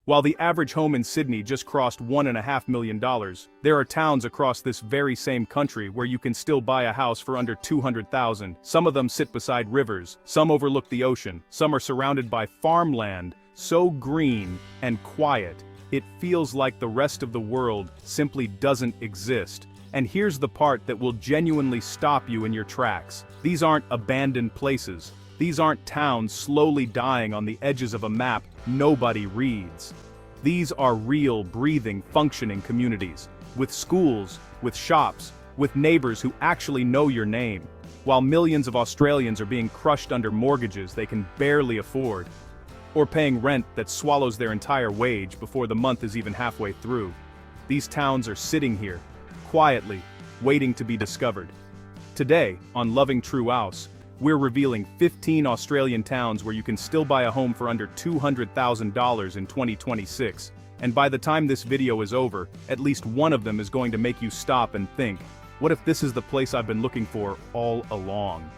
While the average home in Sydney just crossed $1.5 million, there are towns across this very same country where you can still buy a house for under $200,000. Some of them sit beside rivers, some overlook the ocean, some are surrounded by farmland, so green and quiet, it feels like the rest of the world simply doesn't exist. And here's the part that will genuinely stop you in your tracks. These aren't abandoned places. These aren't towns slowly dying on the edges of a map nobody reads. These are real, breathing, functioning communities, with schools, with shops, with neighbors who actually know your name, while millions of Australians are being crushed under mortgages they can barely afford, or paying rent that swallows their entire wage before the month is even halfway through. These towns are sitting here, quietly, waiting to be discovered. Today, on Loving True House, we're revealing 15 Australian towns where you can still buy a home for under $200,000 in 2026. And by the time this video is over, at least one of them is going to make you stop and think, what if this is the place I've been looking for all along?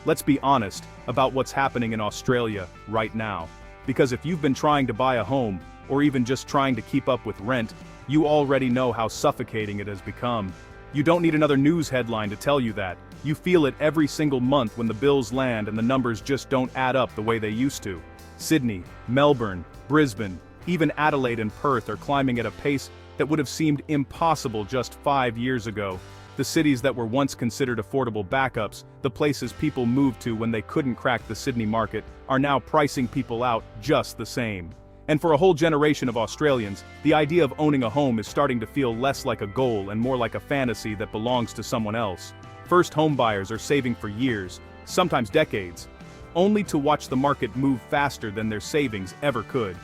Let's be honest about what's happening in Australia right now. Because if you've been trying to buy a home, or even just trying to keep up with rent, you already know how suffocating it has become. You don't need another news headline to tell you that. You feel it every single month when the bills land and the numbers just don't add up the way they used to. Sydney, Melbourne, Brisbane, even Adelaide and Perth are climbing at a pace that would have seemed impossible just 5 years ago. The cities that were once considered affordable backups, the places people moved to when they couldn't crack the Sydney market, are now pricing people out just the same. And for a whole generation of Australians, the idea of owning a home is starting to feel less like a goal and more like a fantasy that belongs to someone else. First home buyers are saving for years, sometimes decades, only to watch the market move faster than their savings ever could.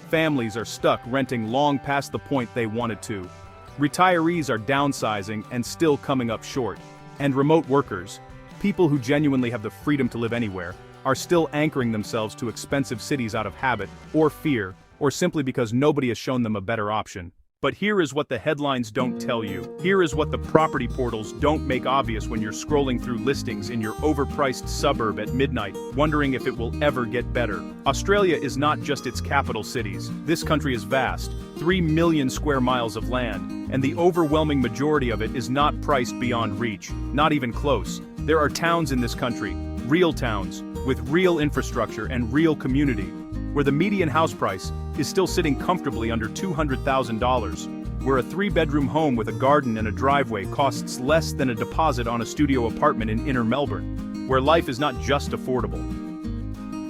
Families are stuck renting long past the point they wanted to. Retirees are downsizing and still coming up short. And remote workers, people who genuinely have the freedom to live anywhere, are still anchoring themselves to expensive cities out of habit, or fear, or simply because nobody has shown them a better option. But here is what the headlines don't tell you. Here is what the property portals don't make obvious when you're scrolling through listings in your overpriced suburb at midnight, wondering if it will ever get better. Australia is not just its capital cities. This country is vast, 3 million square miles of land, and the overwhelming majority of it is not priced beyond reach, not even close. There are towns in this country, real towns, with real infrastructure and real community, where the median house price is still sitting comfortably under $200,000, where a 3-bedroom home with a garden and a driveway costs less than a deposit on a studio apartment in inner Melbourne, where life is not just affordable.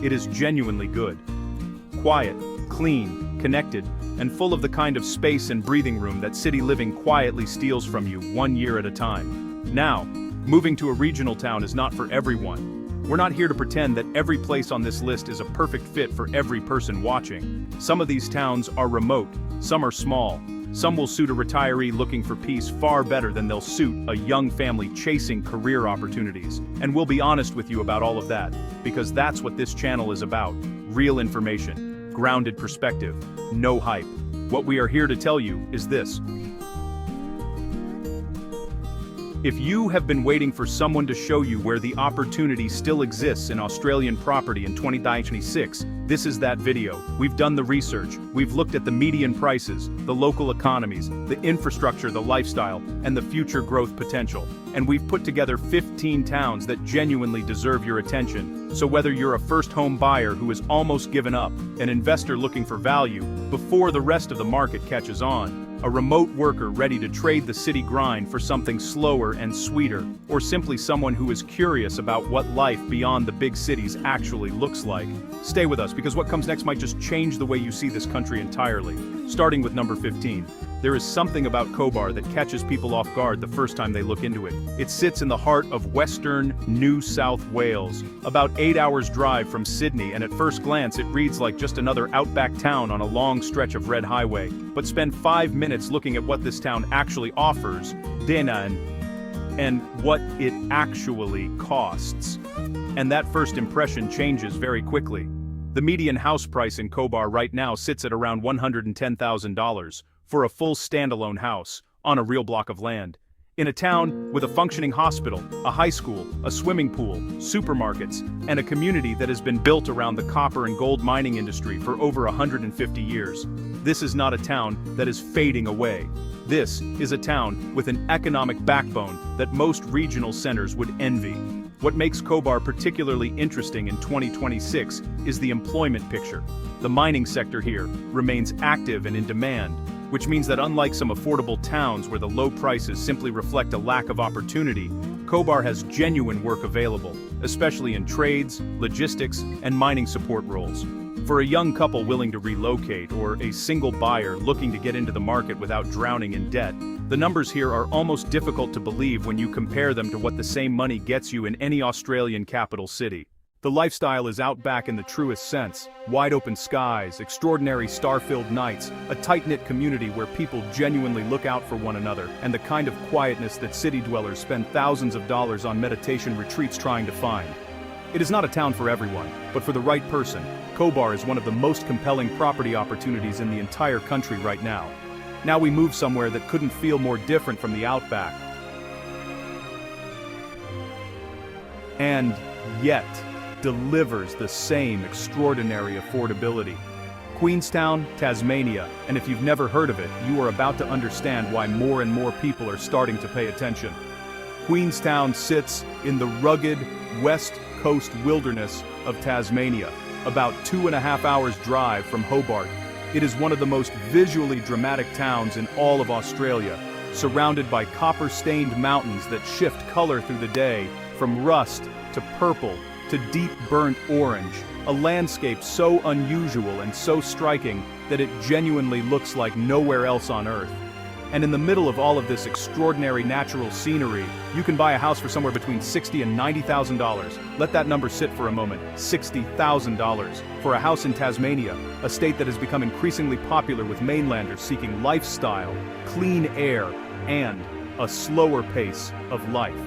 It is genuinely good. Quiet, clean, connected, and full of the kind of space and breathing room that city living quietly steals from you 1 year at a time. Now, moving to a regional town is not for everyone. We're not here to pretend that every place on this list is a perfect fit for every person watching. Some of these towns are remote, some are small, some will suit a retiree looking for peace far better than they'll suit a young family chasing career opportunities. And we'll be honest with you about all of that, because that's what this channel is about. Real information, grounded perspective, no hype. What we are here to tell you is this. If you have been waiting for someone to show you where the opportunity still exists in Australian property in 2026, this is that video. We've done the research, we've looked at the median prices, the local economies, the infrastructure, the lifestyle, and the future growth potential. And we've put together 15 towns that genuinely deserve your attention. So whether you're a first home buyer who has almost given up, an investor looking for value before the rest of the market catches on, a remote worker ready to trade the city grind for something slower and sweeter, or simply someone who is curious about what life beyond the big cities actually looks like, stay with us because what comes next might just change the way you see this country entirely. Starting with number 15. There is something about Cobar that catches people off guard the first time they look into it. It sits in the heart of western New South Wales, about 8 hours drive from Sydney, and at first glance it reads like just another outback town on a long stretch of red highway. But spend 5 minutes looking at what this town actually offers, and what it actually costs. And that first impression changes very quickly. The median house price in Cobar right now sits at around $110,000 for a full standalone house on a real block of land. In a town with a functioning hospital, a high school, a swimming pool, supermarkets, and a community that has been built around the copper and gold mining industry for over 150 years. This is not a town that is fading away. This is a town with an economic backbone that most regional centers would envy. What makes Khobar particularly interesting in 2026 is the employment picture. The mining sector here remains active and in demand, which means that unlike some affordable towns where the low prices simply reflect a lack of opportunity, Khobar has genuine work available, especially in trades, logistics, and mining support roles. For a young couple willing to relocate or a single buyer looking to get into the market without drowning in debt, the numbers here are almost difficult to believe when you compare them to what the same money gets you in any Australian capital city. The lifestyle is outback in the truest sense: wide-open skies, extraordinary star-filled nights, a tight-knit community where people genuinely look out for one another, and the kind of quietness that city dwellers spend thousands of dollars on meditation retreats trying to find. It is not a town for everyone, but for the right person, Khobar is one of the most compelling property opportunities in the entire country right now. Now we move somewhere that couldn't feel more different from the outback. And yet delivers the same extraordinary affordability. Queenstown, Tasmania, and if you've never heard of it, you are about to understand why more and more people are starting to pay attention. Queenstown sits in the rugged west coast wilderness of Tasmania, about 2.5 hours drive from Hobart. It is one of the most visually dramatic towns in all of Australia, surrounded by copper-stained mountains that shift color through the day, from rust to purple to deep burnt orange, a landscape so unusual and so striking that it genuinely looks like nowhere else on Earth. And in the middle of all of this extraordinary natural scenery, you can buy a house for somewhere between $60,000 and $90,000. Let that number sit for a moment: $60,000 for a house in Tasmania, a state that has become increasingly popular with mainlanders seeking lifestyle, clean air, and a slower pace of life.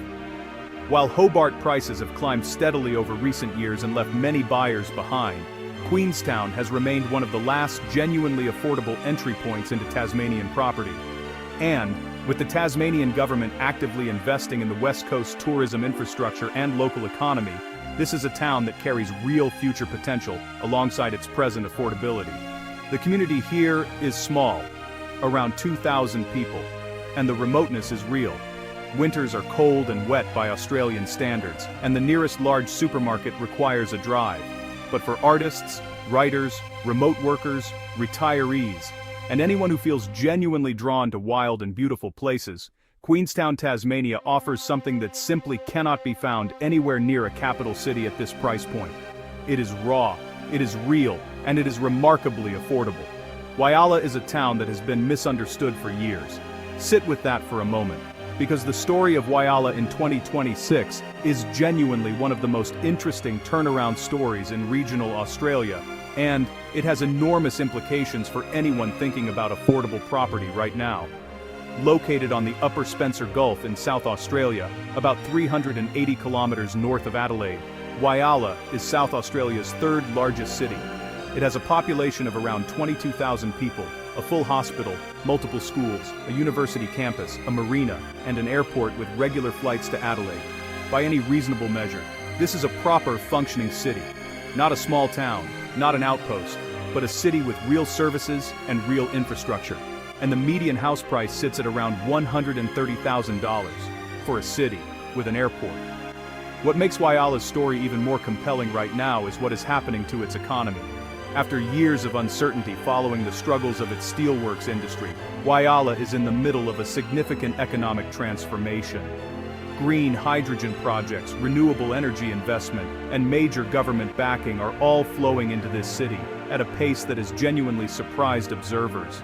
While Hobart prices have climbed steadily over recent years and left many buyers behind, Queenstown has remained one of the last genuinely affordable entry points into Tasmanian property. And, with the Tasmanian government actively investing in the West Coast tourism infrastructure and local economy, this is a town that carries real future potential alongside its present affordability. The community here is small, around 2,000 people, and the remoteness is real. Winters are cold and wet by Australian standards, and the nearest large supermarket requires a drive. But for artists, writers, remote workers, retirees, and anyone who feels genuinely drawn to wild and beautiful places, Queenstown, Tasmania offers something that simply cannot be found anywhere near a capital city at this price point. It is raw, it is real, and it is remarkably affordable. Whyalla is a town that has been misunderstood for years. Sit with that for a moment, because the story of Whyalla in 2026 is genuinely one of the most interesting turnaround stories in regional Australia, and it has enormous implications for anyone thinking about affordable property right now. Located on the Upper Spencer Gulf in South Australia, about 380 kilometers north of Adelaide, Whyalla is South Australia's third largest city. It has a population of around 22,000 people, a full hospital, multiple schools, a university campus, a marina, and an airport with regular flights to Adelaide. By any reasonable measure, this is a proper functioning city. Not a small town, not an outpost, but a city with real services and real infrastructure. And the median house price sits at around $130,000 for a city with an airport. What makes Whyalla's story even more compelling right now is what is happening to its economy. After years of uncertainty following the struggles of its steelworks industry, Whyalla is in the middle of a significant economic transformation. Green hydrogen projects, renewable energy investment, and major government backing are all flowing into this city at a pace that has genuinely surprised observers.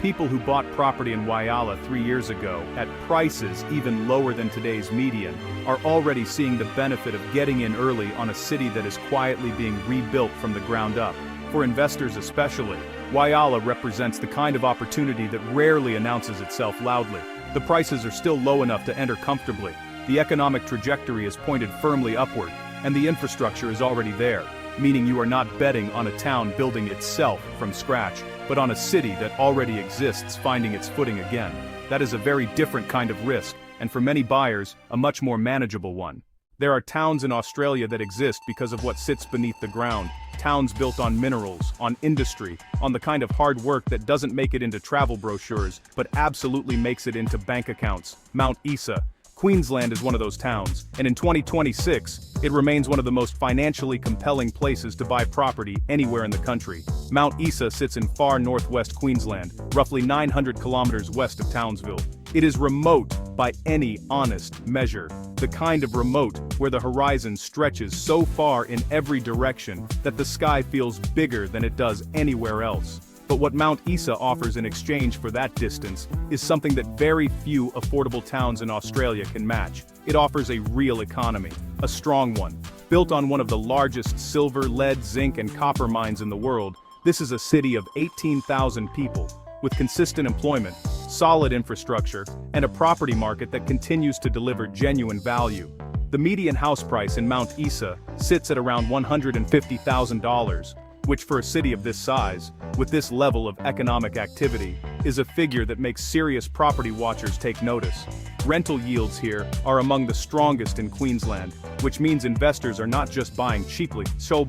People who bought property in Whyalla 3 years ago, at prices even lower than today's median, are already seeing the benefit of getting in early on a city that is quietly being rebuilt from the ground up. For investors especially, Whyalla represents the kind of opportunity that rarely announces itself loudly. The prices are still low enough to enter comfortably, the economic trajectory is pointed firmly upward, and the infrastructure is already there, meaning you are not betting on a town building itself from scratch, but on a city that already exists finding its footing again. That is a very different kind of risk, and for many buyers, a much more manageable one. There are towns in Australia that exist because of what sits beneath the ground. Towns built on minerals, on industry, on the kind of hard work that doesn't make it into travel brochures, but absolutely makes it into bank accounts. Mount Isa, Queensland is one of those towns, and in 2026, it remains one of the most financially compelling places to buy property anywhere in the country. Mount Isa sits in far northwest Queensland, roughly 900 kilometers west of Townsville. It is remote by any honest measure, the kind of remote where the horizon stretches so far in every direction that the sky feels bigger than it does anywhere else. But what Mount Isa offers in exchange for that distance is something that very few affordable towns in Australia can match. It offers a real economy, a strong one. Built on one of the largest silver, lead, zinc, and copper mines in the world, this is a city of 18,000 people, with consistent employment, solid infrastructure, and a property market that continues to deliver genuine value. The median house price in Mount Isa sits at around $150,000, which for a city of this size, with this level of economic activity, is a figure that makes serious property watchers take notice. Rental yields here are among the strongest in Queensland, which means investors are not just buying cheaply. So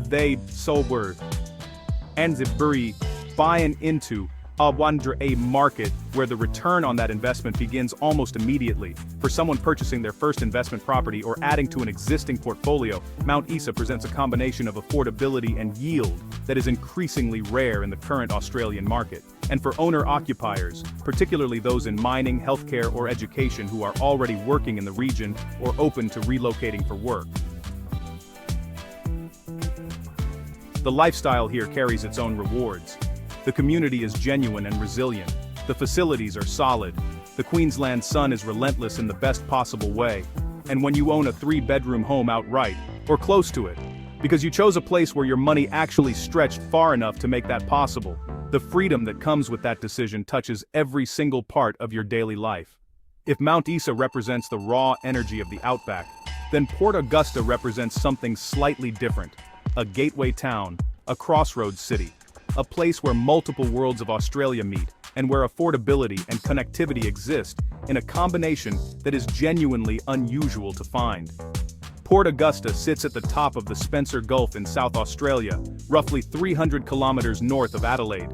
they sober and the buying into a market where the return on that investment begins almost immediately. For someone purchasing their first investment property or adding to an existing portfolio, Mount Isa presents a combination of affordability and yield that is increasingly rare in the current Australian market. And for owner-occupiers, particularly those in mining, healthcare, or education who are already working in the region or open to relocating for work. The lifestyle here carries its own rewards. The community is genuine and resilient. The facilities are solid. The Queensland sun is relentless in the best possible way. And when you own a 3-bedroom home outright, or close to it, because you chose a place where your money actually stretched far enough to make that possible, the freedom that comes with that decision touches every single part of your daily life. If Mount Isa represents the raw energy of the outback, then Port Augusta represents something slightly different. A gateway town, a crossroads city. A place where multiple worlds of Australia meet, and where affordability and connectivity exist in a combination that is genuinely unusual to find. Port Augusta sits at the top of the Spencer Gulf in South Australia, roughly 300 kilometers north of Adelaide.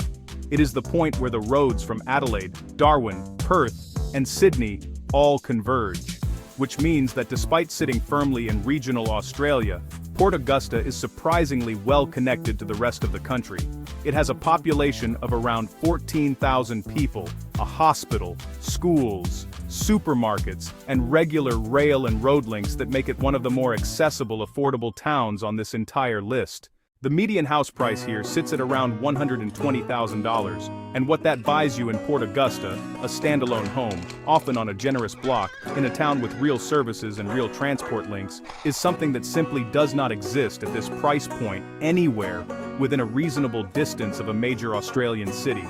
It is the point where the roads from Adelaide, Darwin, Perth, and Sydney all converge, which means that despite sitting firmly in regional Australia, Port Augusta is surprisingly well connected to the rest of the country. It has a population of around 14,000 people, a hospital, schools, supermarkets, and regular rail and road links that make it one of the more accessible, affordable towns on this entire list. The median house price here sits at around $120,000, and what that buys you in Port Augusta, a standalone home, often on a generous block, in a town with real services and real transport links, is something that simply does not exist at this price point anywhere within a reasonable distance of a major Australian city.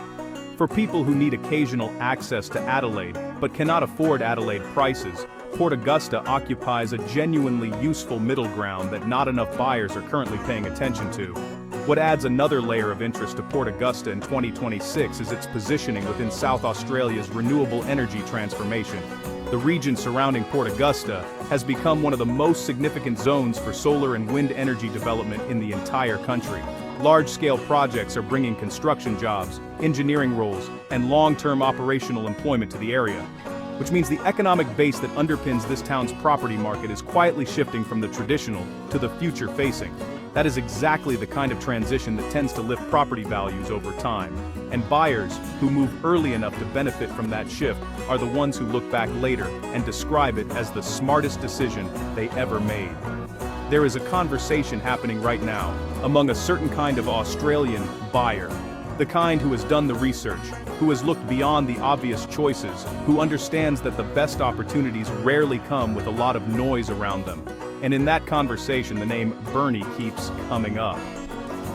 For people who need occasional access to Adelaide but cannot afford Adelaide prices, Port Augusta occupies a genuinely useful middle ground that not enough buyers are currently paying attention to. What adds another layer of interest to Port Augusta in 2026 is its positioning within South Australia's renewable energy transformation. The region surrounding Port Augusta has become one of the most significant zones for solar and wind energy development in the entire country. Large-scale projects are bringing construction jobs, engineering roles, and long-term operational employment to the area, which means the economic base that underpins this town's property market is quietly shifting from the traditional to the future-facing. That is exactly the kind of transition that tends to lift property values over time, and buyers who move early enough to benefit from that shift are the ones who look back later and describe it as the smartest decision they ever made. There is a conversation happening right now among a certain kind of Australian buyer, the kind who has done the research, who has looked beyond the obvious choices, who understands that the best opportunities rarely come with a lot of noise around them. And in that conversation, the name Bernie keeps coming up.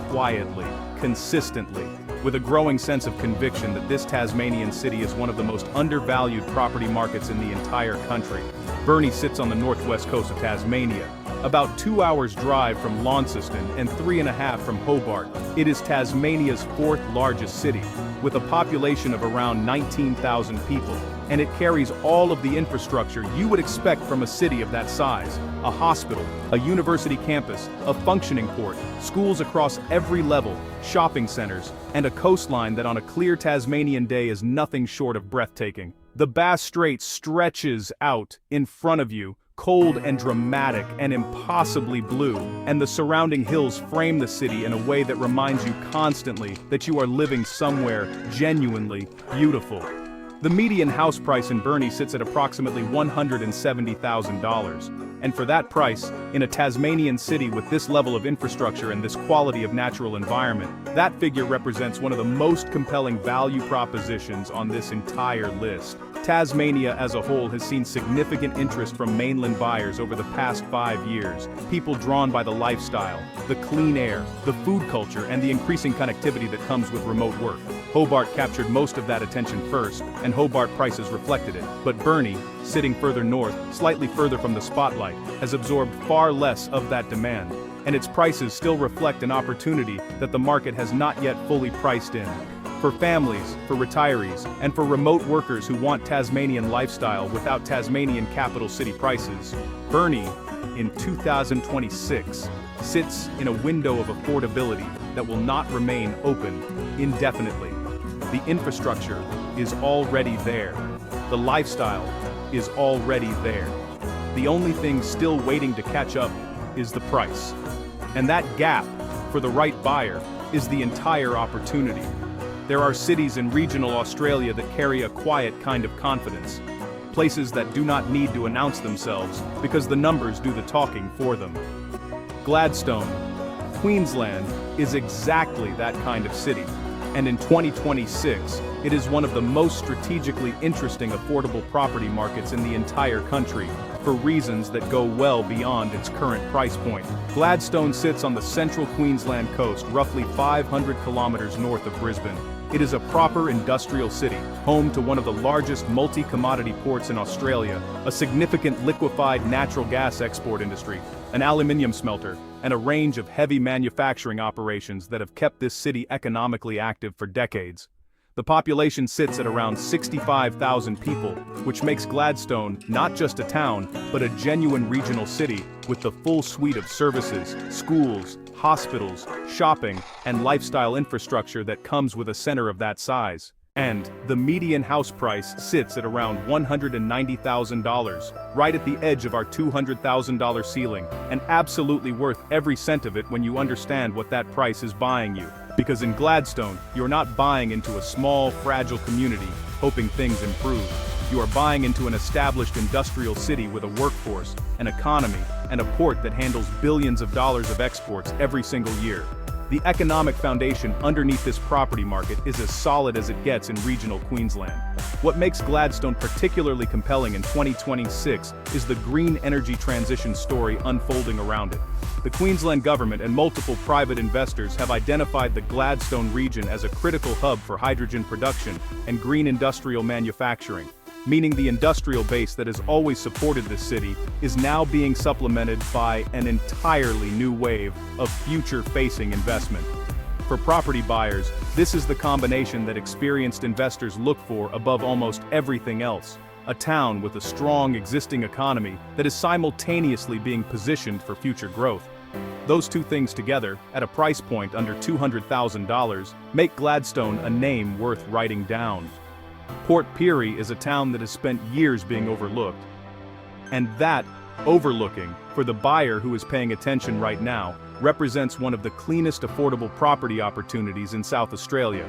Quietly, consistently, with a growing sense of conviction that this Tasmanian city is one of the most undervalued property markets in the entire country. Bernie sits on the northwest coast of Tasmania, About 2 hours drive from Launceston and 3.5 from Hobart, it is Tasmania's fourth largest city, with a population of around 19,000 people, and it carries all of the infrastructure you would expect from a city of that size: a hospital, a university campus, a functioning port, schools across every level, shopping centers, and a coastline that on a clear Tasmanian day is nothing short of breathtaking. The Bass Strait stretches out in front of you, cold and dramatic and impossibly blue, and the surrounding hills frame the city in a way that reminds you constantly that you are living somewhere genuinely beautiful. The median house price in Burnie sits at approximately $170,000, and for that price, in a Tasmanian city with this level of infrastructure and this quality of natural environment, that figure represents one of the most compelling value propositions on this entire list. Tasmania as a whole has seen significant interest from mainland buyers over the past 5 years, people drawn by the lifestyle, the clean air, the food culture, and the increasing connectivity that comes with remote work. Hobart captured most of that attention first, and Hobart prices reflected it, but Burnie, sitting further north, slightly further from the spotlight, has absorbed far less of that demand, and its prices still reflect an opportunity that the market has not yet fully priced in. For families, for retirees, and for remote workers who want Tasmanian lifestyle without Tasmanian capital city prices, Burnie, in 2026, sits in a window of affordability that will not remain open indefinitely. The infrastructure is already there. The lifestyle is already there. The only thing still waiting to catch up is the price. And that gap, for the right buyer, is the entire opportunity. There are cities in regional Australia that carry a quiet kind of confidence. Places that do not need to announce themselves because the numbers do the talking for them. Gladstone, Queensland, is exactly that kind of city. And in 2026, it is one of the most strategically interesting affordable property markets in the entire country, for reasons that go well beyond its current price point. Gladstone sits on the central Queensland coast, roughly 500 kilometers north of Brisbane. It is a proper industrial city, home to one of the largest multi-commodity ports in Australia, a significant liquefied natural gas export industry, an aluminium smelter, and a range of heavy manufacturing operations that have kept this city economically active for decades. The population sits at around 65,000 people, which makes Gladstone not just a town, but a genuine regional city with the full suite of services, schools, hospitals, shopping, and lifestyle infrastructure that comes with a center of that size. And the median house price sits at around $190,000, right at the edge of our $200,000 ceiling, and absolutely worth every cent of it when you understand what that price is buying you. Because in Gladstone, you're not buying into a small, fragile community, hoping things improve. You are buying into an established industrial city with a workforce, an economy, and a port that handles billions of dollars of exports every single year. The economic foundation underneath this property market is as solid as it gets in regional Queensland. What makes Gladstone particularly compelling in 2026 is the green energy transition story unfolding around it. The Queensland government and multiple private investors have identified the Gladstone region as a critical hub for hydrogen production and green industrial manufacturing, meaning the industrial base that has always supported this city is now being supplemented by an entirely new wave of future-facing investment. For property buyers, this is the combination that experienced investors look for above almost everything else: a town with a strong existing economy that is simultaneously being positioned for future growth. Those two things together, at a price point under $200,000, make Gladstone a name worth writing down. Port Pirie is a town that has spent years being overlooked. And that overlooking, for the buyer who is paying attention right now, represents one of the cleanest affordable property opportunities in South Australia.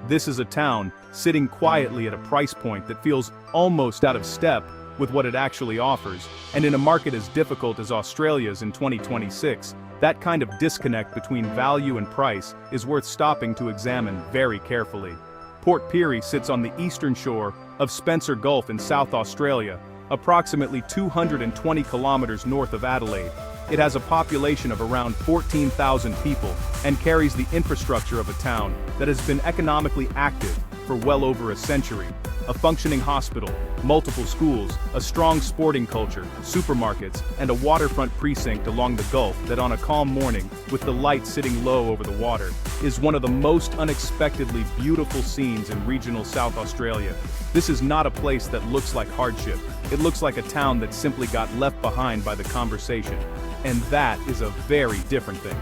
This is a town sitting quietly at a price point that feels almost out of step with what it actually offers, and in a market as difficult as Australia's in 2026, that kind of disconnect between value and price is worth stopping to examine very carefully. Port Pirie sits on the eastern shore of Spencer Gulf in South Australia, approximately 220 kilometers north of Adelaide. It has a population of around 14,000 people and carries the infrastructure of a town that has been economically active for well over a century. A functioning hospital, multiple schools, a strong sporting culture, supermarkets, and a waterfront precinct along the Gulf that on a calm morning, with the light sitting low over the water, is one of the most unexpectedly beautiful scenes in regional South Australia. This is not a place that looks like hardship. It looks like a town that simply got left behind by the conversation. And that is a very different thing.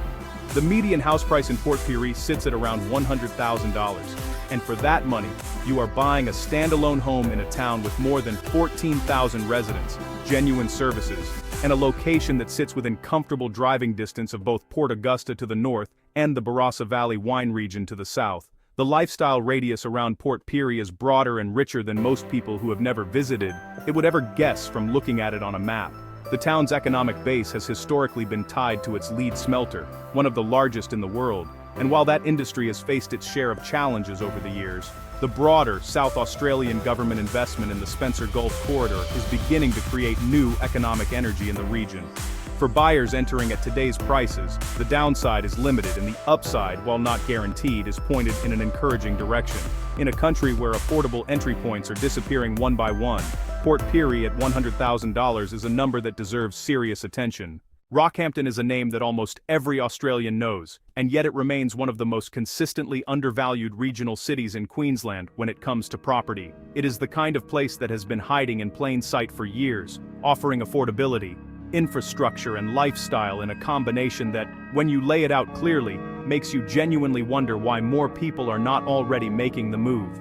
The median house price in Port Pirie sits at around $100,000. And for that money, you are buying a standalone home in a town with more than 14,000 residents, genuine services, and a location that sits within comfortable driving distance of both Port Augusta to the north and the Barossa Valley wine region to the south. The lifestyle radius around Port Pirie is broader and richer than most people who have never visited it would ever guess from looking at it on a map. The town's economic base has historically been tied to its lead smelter, one of the largest in the world, and while that industry has faced its share of challenges over the years, the broader South Australian government investment in the Spencer Gulf corridor is beginning to create new economic energy in the region. For buyers entering at today's prices, the downside is limited and the upside, while not guaranteed, is pointed in an encouraging direction. In a country where affordable entry points are disappearing one by one, Port Pirie at $100,000 is a number that deserves serious attention. Rockhampton is a name that almost every Australian knows, and yet it remains one of the most consistently undervalued regional cities in Queensland when it comes to property. It is the kind of place that has been hiding in plain sight for years, offering affordability, infrastructure, and lifestyle in a combination that, when you lay it out clearly, makes you genuinely wonder why more people are not already making the move.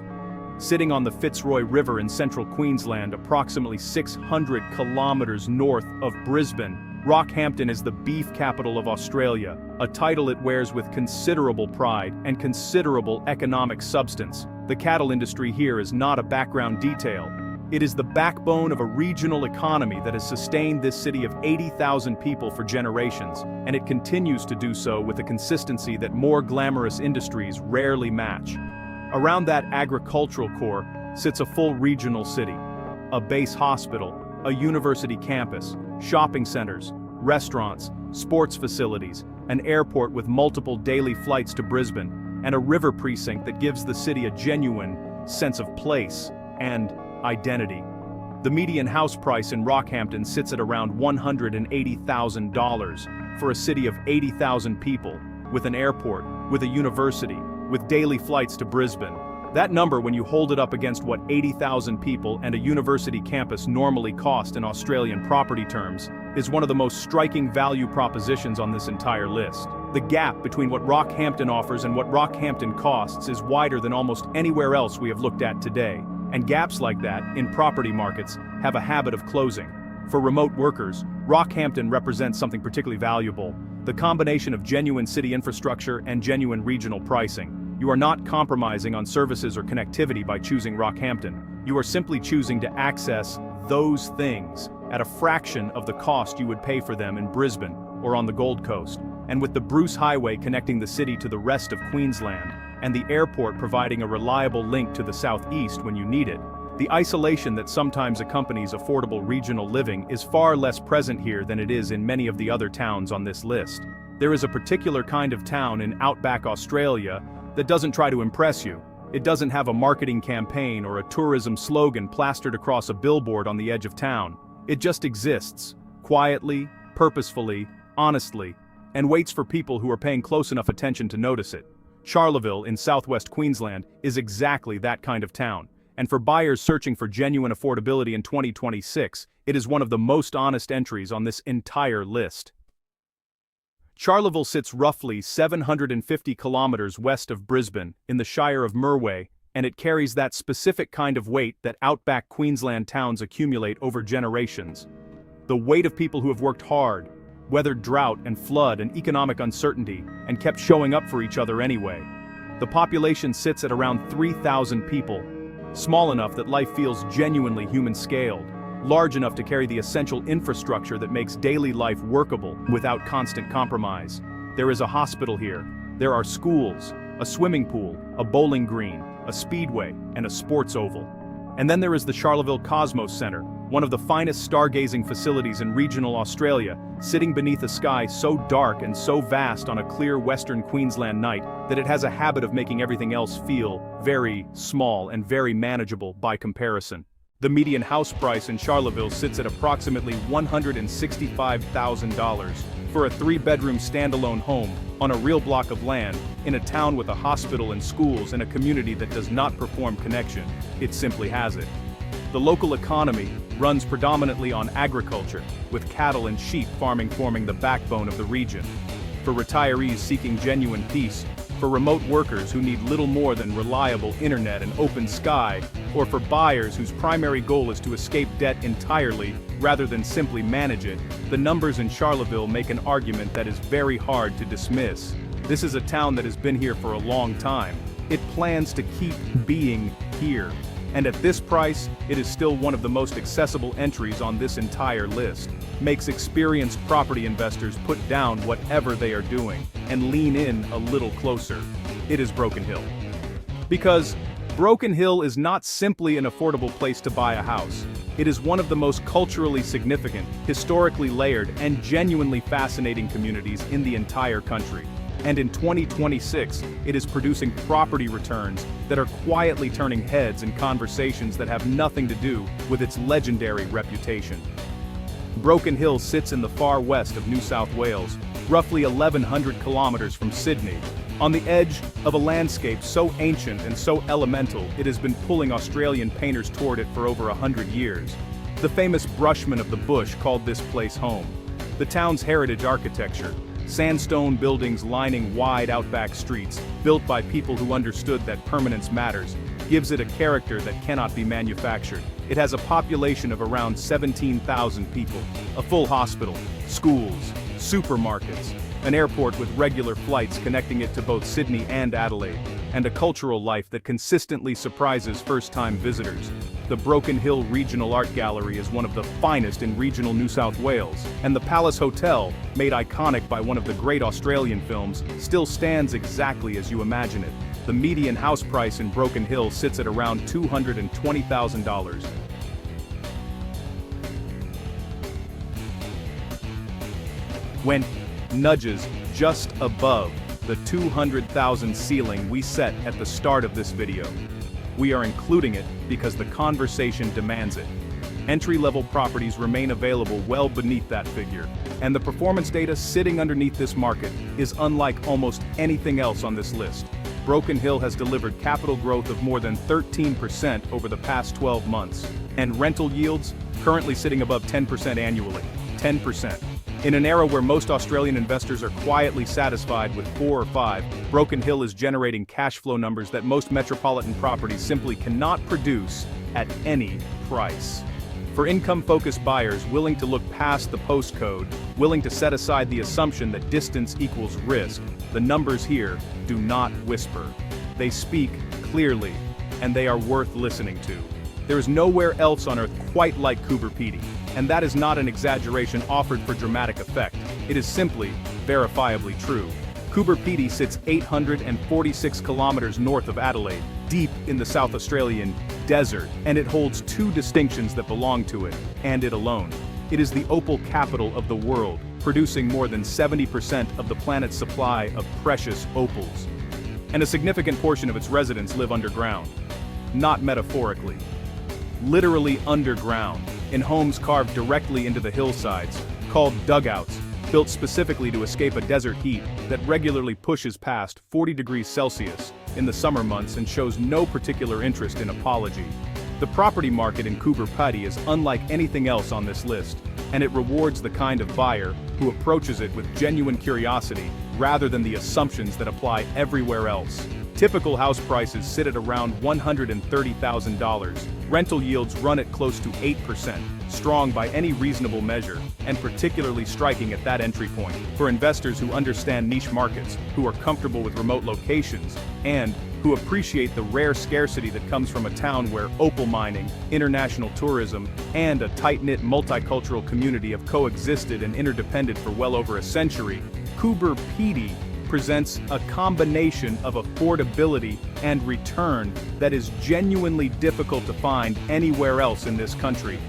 Sitting on the Fitzroy River in central Queensland, approximately 600 kilometers north of Brisbane, Rockhampton is the beef capital of Australia, a title it wears with considerable pride and considerable economic substance. The cattle industry here is not a background detail. It is the backbone of a regional economy that has sustained this city of 80,000 people for generations, and it continues to do so with a consistency that more glamorous industries rarely match. Around that agricultural core sits a full regional city, a base hospital, a university campus, shopping centers, restaurants, sports facilities, an airport with multiple daily flights to Brisbane, and a river precinct that gives the city a genuine sense of place and identity. The median house price in Rockhampton sits at around $180,000 for a city of 80,000 people, with an airport, with a university, with daily flights to Brisbane. That number, when you hold it up against what 80,000 people and a university campus normally cost in Australian property terms, is one of the most striking value propositions on this entire list. The gap between what Rockhampton offers and what Rockhampton costs is wider than almost anywhere else we have looked at today, and gaps like that, in property markets, have a habit of closing. For remote workers, Rockhampton represents something particularly valuable: the combination of genuine city infrastructure and genuine regional pricing. You are not compromising on services or connectivity by choosing Rockhampton. You are simply choosing to access those things at a fraction of the cost you would pay for them in Brisbane or on the Gold Coast. And with the Bruce Highway connecting the city to the rest of Queensland, and the airport providing a reliable link to the southeast when you need it, the isolation that sometimes accompanies affordable regional living is far less present here than it is in many of the other towns on this list. There is a particular kind of town in outback Australia that doesn't try to impress you. It doesn't have a marketing campaign or a tourism slogan plastered across a billboard on the edge of town. It just exists, quietly, purposefully, honestly, and waits for people who are paying close enough attention to notice it. Charleville in southwest Queensland is exactly that kind of town, and for buyers searching for genuine affordability in 2026, it is one of the most honest entries on this entire list. Charleville sits roughly 750 kilometers west of Brisbane, in the Shire of Merway, and it carries that specific kind of weight that outback Queensland towns accumulate over generations. The weight of people who have worked hard, weathered drought and flood and economic uncertainty, and kept showing up for each other anyway. The population sits at around 3,000 people, small enough that life feels genuinely human-scaled, large enough to carry the essential infrastructure that makes daily life workable without constant compromise. There is a hospital here. There are schools, a swimming pool, a bowling green, a speedway, and a sports oval. And then there is the Charleville Cosmos Centre, one of the finest stargazing facilities in regional Australia, sitting beneath a sky so dark and so vast on a clear western Queensland night that it has a habit of making everything else feel very small and very manageable by comparison. The median house price in Charlottesville sits at approximately $165,000 for a 3-bedroom standalone home on a real block of land in a town with a hospital and schools and a community that does not perform connection. It simply has it. The local economy runs predominantly on agriculture, with cattle and sheep farming forming the backbone of the region. For retirees seeking genuine peace, for remote workers who need little more than reliable internet and open sky, or for buyers whose primary goal is to escape debt entirely rather than simply manage it, the numbers in Charlottesville make an argument that is very hard to dismiss. This is a town that has been here for a long time. It plans to keep being here. And at this price, it is still one of the most accessible entries on this entire list. Makes experienced property investors put down whatever they are doing and lean in a little closer. It is Broken Hill. Because Broken Hill is not simply an affordable place to buy a house. It is one of the most culturally significant, historically layered, and genuinely fascinating communities in the entire country. And in 2026, it is producing property returns that are quietly turning heads in conversations that have nothing to do with its legendary reputation. Broken Hill sits in the far west of New South Wales, roughly 1,100 kilometers from Sydney, on the edge of a landscape so ancient and so elemental it has been pulling Australian painters toward it for over 100 years. The famous Brushman of the Bush called this place home. The town's heritage architecture, sandstone buildings lining wide outback streets, built by people who understood that permanence matters, gives it a character that cannot be manufactured. It has a population of around 17,000 people, a full hospital, schools, supermarkets, an airport with regular flights connecting it to both Sydney and Adelaide, and a cultural life that consistently surprises first-time visitors. The Broken Hill Regional Art Gallery is one of the finest in regional New South Wales, and the Palace Hotel, made iconic by one of the great Australian films, still stands exactly as you imagine it. The median house price in Broken Hill sits at around $220,000. When nudges just above the 200,000 ceiling we set at the start of this video. We are including it because the conversation demands it. Entry-level properties remain available well beneath that figure, and the performance data sitting underneath this market is unlike almost anything else on this list. Broken Hill has delivered capital growth of more than 13% over the past 12 months, and rental yields currently sitting above 10% annually. 10%. In an era where most Australian investors are quietly satisfied with 4 or 5, Broken Hill is generating cash flow numbers that most metropolitan properties simply cannot produce at any price. For income-focused buyers willing to look past the postcode, willing to set aside the assumption that distance equals risk, the numbers here do not whisper. They speak clearly, and they are worth listening to. There is nowhere else on earth quite like Coober Pedy, and that is not an exaggeration offered for dramatic effect. It is simply, verifiably true. Coober Pedy sits 846 kilometers north of Adelaide, deep in the South Australian desert, and it holds 2 distinctions that belong to it, and it alone. It is the opal capital of the world, producing more than 70% of the planet's supply of precious opals. And a significant portion of its residents live underground. Not metaphorically. Literally underground, in homes carved directly into the hillsides, called dugouts, built specifically to escape a desert heat that regularly pushes past 40 degrees Celsius in the summer months and shows no particular interest in apology. The property market in Coober Pedy is unlike anything else on this list, and it rewards the kind of buyer who approaches it with genuine curiosity rather than the assumptions that apply everywhere else. Typical house prices sit at around $130,000. Rental yields run at close to 8%, strong by any reasonable measure, and particularly striking at that entry point for investors who understand niche markets, who are comfortable with remote locations, and who appreciate the rare scarcity that comes from a town where opal mining, international tourism, and a tight-knit multicultural community have coexisted and interdepended for well over a century. Coober Pedy presents a combination of affordability and return that is genuinely difficult to find anywhere else in this country.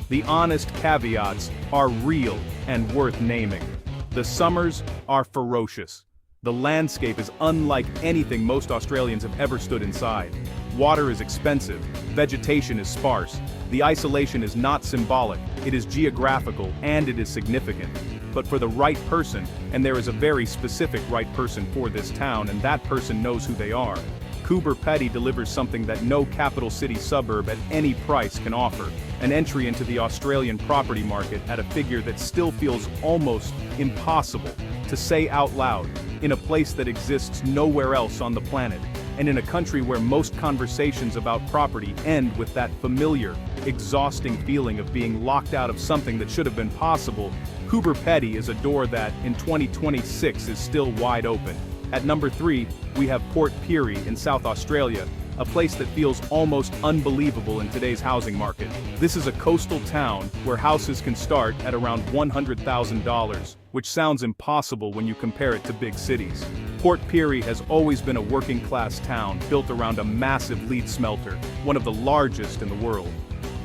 The honest caveats are real and worth naming. The summers are ferocious. The landscape is unlike anything most Australians have ever stood inside. Water is expensive, vegetation is sparse. The isolation is not symbolic, it is geographical and it is significant. But for the right person, and there is a very specific right person for this town, and that person knows who they are. Coober Pedy delivers something that no capital city suburb at any price can offer, an entry into the Australian property market at a figure that still feels almost impossible to say out loud, in a place that exists nowhere else on the planet, and in a country where most conversations about property end with that familiar, exhausting feeling of being locked out of something that should have been possible. Coober Pedy is a door that, in 2026, is still wide open. At number 3, we have Port Pirie in South Australia, a place that feels almost unbelievable in today's housing market. This is a coastal town where houses can start at around $100,000, which sounds impossible when you compare it to big cities. Port Pirie has always been a working-class town built around a massive lead smelter, one of the largest in the world.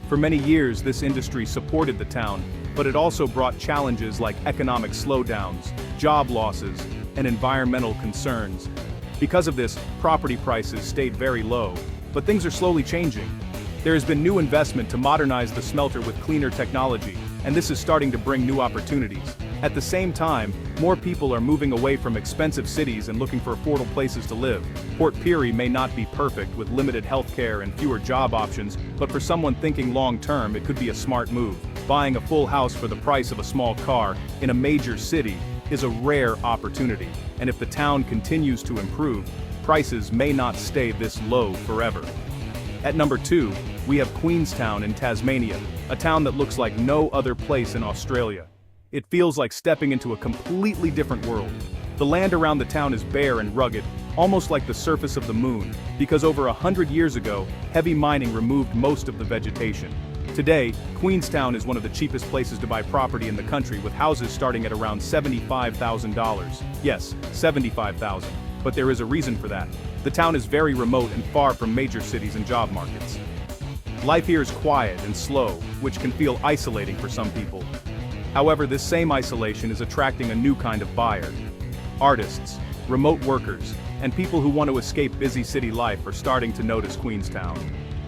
For many years, this industry supported the town, but it also brought challenges like economic slowdowns, job losses, and environmental concerns. Because of this, property prices stayed very low, but things are slowly changing. There has been new investment to modernize the smelter with cleaner technology, and this is starting to bring new opportunities. At the same time, more people are moving away from expensive cities and looking for affordable places to live. Port Pirie may not be perfect with limited healthcare and fewer job options, but for someone thinking long-term, it could be a smart move. Buying a full house for the price of a small car in a major city is a rare opportunity, and if the town continues to improve, prices may not stay this low forever. At number 2, we have Queenstown in Tasmania, a town that looks like no other place in Australia. It feels like stepping into a completely different world. The land around the town is bare and rugged, almost like the surface of the moon, because over 100 years ago, heavy mining removed most of the vegetation. Today, Queenstown is one of the cheapest places to buy property in the country, with houses starting at around $75,000. Yes, $75,000. But there is a reason for that. The town is very remote and far from major cities and job markets. Life here is quiet and slow, which can feel isolating for some people. However, this same isolation is attracting a new kind of buyer. Artists, remote workers, and people who want to escape busy city life are starting to notice Queenstown.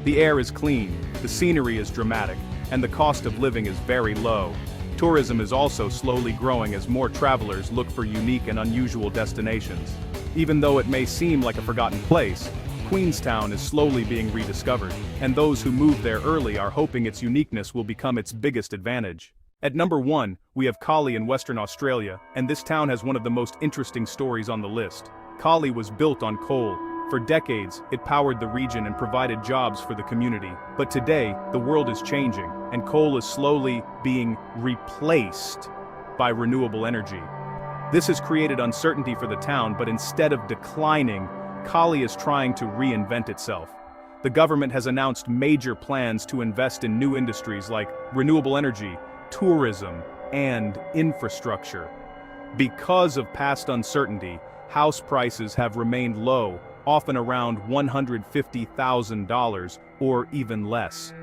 The air is clean, the scenery is dramatic, and the cost of living is very low. Tourism is also slowly growing as more travelers look for unique and unusual destinations. Even though it may seem like a forgotten place, Queenstown is slowly being rediscovered, and those who move there early are hoping its uniqueness will become its biggest advantage. At number 1, we have Collie in Western Australia, and this town has one of the most interesting stories on the list. Collie was built on coal. For decades, it powered the region and provided jobs for the community. But today, the world is changing, and coal is slowly being replaced by renewable energy. This has created uncertainty for the town, but instead of declining, Collie is trying to reinvent itself. The government has announced major plans to invest in new industries like renewable energy, tourism, and infrastructure. Because of past uncertainty, house prices have remained low, often around $150,000 or even less.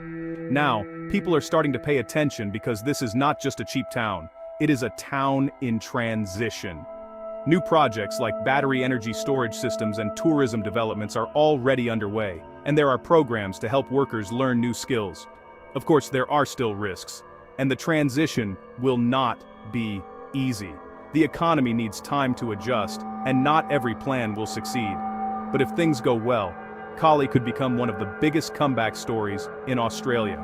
Now, people are starting to pay attention because this is not just a cheap town, it is a town in transition. New projects like battery energy storage systems and tourism developments are already underway, and there are programs to help workers learn new skills. Of course, there are still risks, and the transition will not be easy. The economy needs time to adjust, and not every plan will succeed. But if things go well, Collie could become one of the biggest comeback stories in Australia.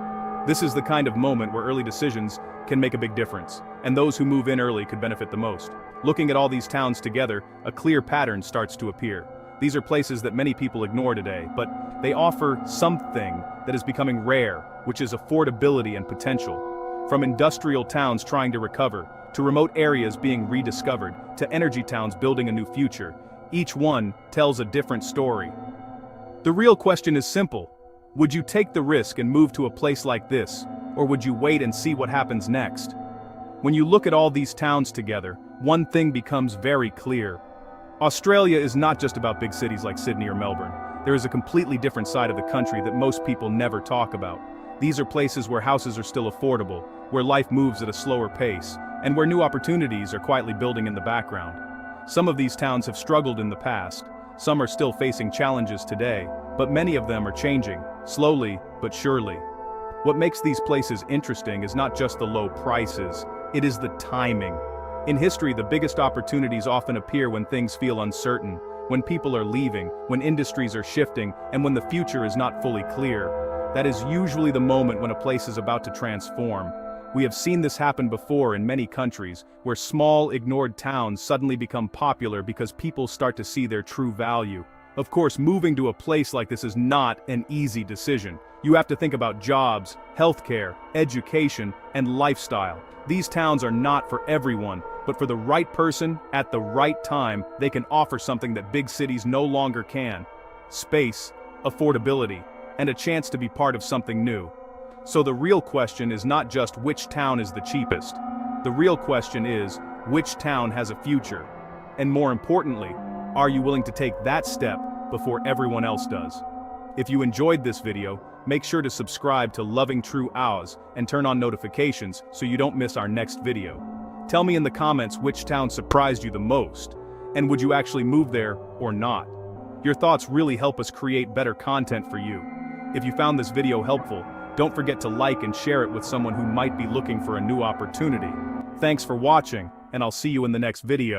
This is the kind of moment where early decisions can make a big difference, and those who move in early could benefit the most. Looking at all these towns together, a clear pattern starts to appear. These are places that many people ignore today, but they offer something that is becoming rare, which is affordability and potential. From industrial towns trying to recover, to remote areas being rediscovered, to energy towns building a new future, each one tells a different story. The real question is simple. Would you take the risk and move to a place like this, or would you wait and see what happens next? When you look at all these towns together, one thing becomes very clear. Australia is not just about big cities like Sydney or Melbourne. There is a completely different side of the country that most people never talk about. These are places where houses are still affordable, where life moves at a slower pace, and where new opportunities are quietly building in the background. Some of these towns have struggled in the past, some are still facing challenges today, but many of them are changing, slowly but surely. What makes these places interesting is not just the low prices, it is the timing. In history, the biggest opportunities often appear when things feel uncertain, when people are leaving, when industries are shifting, and when the future is not fully clear. That is usually the moment when a place is about to transform. We have seen this happen before in many countries, where small, ignored towns suddenly become popular because people start to see their true value. Of course, moving to a place like this is not an easy decision. You have to think about jobs, healthcare, education, and lifestyle. These towns are not for everyone, but for the right person, at the right time, they can offer something that big cities no longer can. Space, affordability, and a chance to be part of something new. So the real question is not just which town is the cheapest. The real question is, which town has a future? And more importantly, are you willing to take that step before everyone else does? If you enjoyed this video, make sure to subscribe to Loving True Oz and turn on notifications so you don't miss our next video. Tell me in the comments which town surprised you the most, and would you actually move there or not? Your thoughts really help us create better content for you. If you found this video helpful, don't forget to like and share it with someone who might be looking for a new opportunity. Thanks for watching, and I'll see you in the next video.